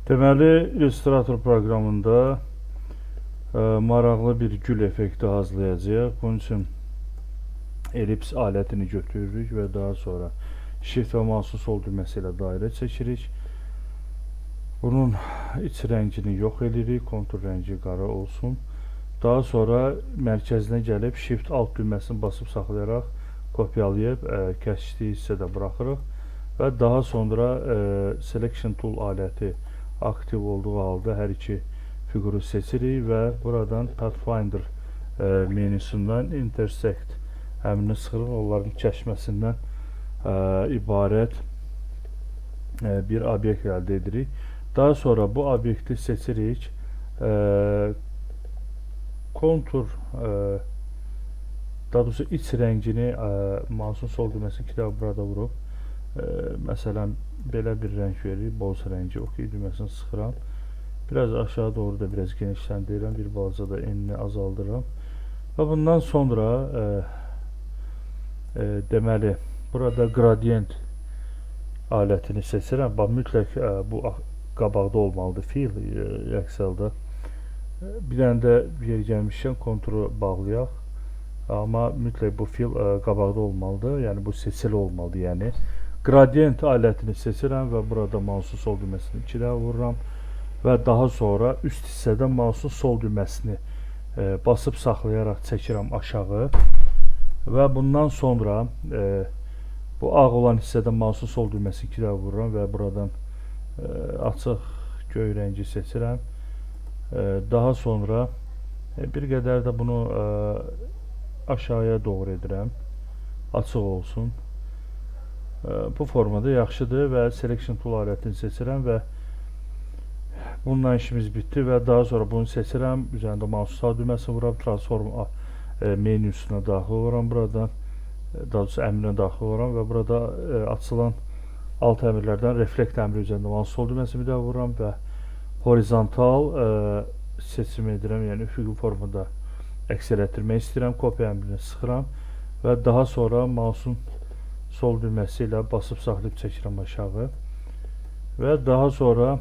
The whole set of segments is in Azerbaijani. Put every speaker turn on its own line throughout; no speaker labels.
Deməli, Illustrator proqramında maraqlı bir gül effekti hazırlayacağıq. Bunun üçün ellips alətini götürürük və daha sonra Shift və mouse'un sol düyməsi ilə dairə çəkirik. Bunun iç rəngini yox edirik, kontur rəngi qara olsun. Daha sonra mərkəzinə gəlib Shift alt düyməsini basıb saxlayaraq kopyalayıb kəsdiyi hissədə buraxırıq və daha sonra Selection Tool aləti aktiv olduğu halda hər iki fiquru seçirik və buradan Pathfinder menüsündən Intersect əmrini sıxırıq, onların kəşməsindən ibarət bir obyekt əldə edirik. Daha sonra bu obyekti seçirik. Kontur, daha doğrusu iç rəngini mouse'un sol düyməsini iki dəfə burada vurub, məsələn, belə bir rəng veririk, boz rəngi, OK düyməsini sıxıram. Biraz aşağı doğru da biraz genişləndirirəm, bir balaca da enini azaldıram. Və bundan sonra deməli, burada gradient alətini seçirəm. Bax, mütləq bu qabaqda olmalıdır fil Excel-da. Bir dənə də yer gəlmişkən konturu bağlayaq. Amma mütləq bu fil qabaqda olmalıdır. Yəni bu seçili olmalıdır. Yəni gradient alətini seçirəm və burada mouse'un sol düyməsini iki dəfə vururam və daha sonra üst hissədən mouse'un sol düyməsini basıb saxlayaraq çəkirəm aşağı və bundan sonra bu ağ olan hissədən mouse'un sol düyməsini iki dəfə vururam və buradan açıq göy rəngi seçirəm. Daha sonra bir qədər də bunu aşağıya doğru edirəm, açıq olsun. Bu formada yaxşıdır və Selection Tool alətini seçirəm və bununla işimiz bitdi və daha sonra bunu seçirəm, üzərində mouse sağ düyməsini vururam, Transform menüsünə daxil oluram, buradan daha doğrusu əmrinə daxil oluram və burada açılan alt əmrlərdən Reflect əmri üzərində mouse sol düyməsini bir daha vururam və horizontal seçim edirəm, yəni üfüqi formada əks etdirmək istəyirəm, kopya əmrini sıxıram və daha sonra mouse'un sol düyməsi ilə basıb saxlayıb çəkirəm aşağı və daha sonra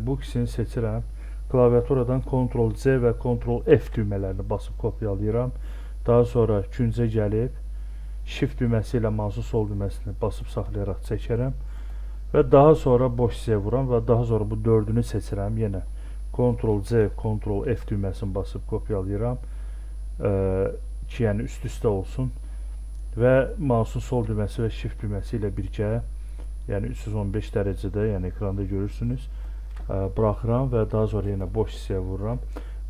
bu ikisini seçirəm. Klaviaturadan Ctrl-C və Ctrl-F düymələrini basıb kopyalayıram. Daha sonra küncə gəlib Shift düyməsi ilə mouse'un sol düyməsini basıb saxlayaraq çəkərəm və daha sonra boş hissəyə vuram və daha sonra bu dördünü seçirəm. Yenə Ctrl-C, Ctrl-F düyməsini basıb kopyalayıram ki, yəni üst-üstə olsun və mouse'un sol düyməsi və Shift düyməsi ilə birgə, yəni 315 dərəcədə, yəni ekranda görürsünüz, buraxıram və daha sonra yenə boş hissəyə vururam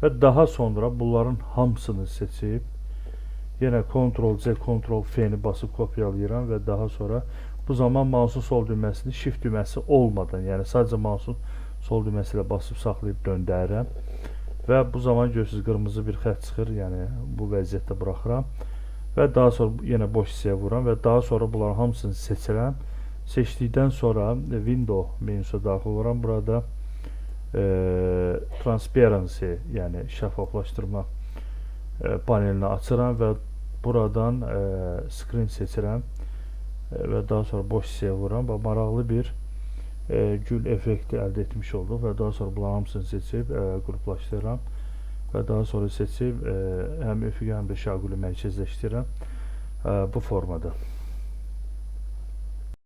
və daha sonra bunların hamısını seçib yenə Ctrl-C, Ctrl-F-ni basıb kopyalayıram və daha sonra bu zaman mouse'un sol düyməsini Shift düyməsi olmadan, yəni sadəcə mouse'un sol düyməsi ilə basıb saxlayıb döndərirəm və bu zaman görürsünüz qırmızı bir xətt çıxır, yəni bu vəziyyətdə buraxıram və daha sonra yenə boş hissəyə vururam və daha sonra bunların hamısını seçirəm. Seçdikdən sonra Window menüsünə daxil oluram. Burada Transparency, yəni şəffaflaşdırma panelini açıram və buradan Screen seçirəm və daha sonra boş hissəyə vururam və maraqlı bir gül effekti əldə etmiş olduq və daha sonra bunların hamısını seçib qruplaşdırıram və daha sonra seçib həm üfüqi həm də şaquli mərkəzləşdirirəm bu formada.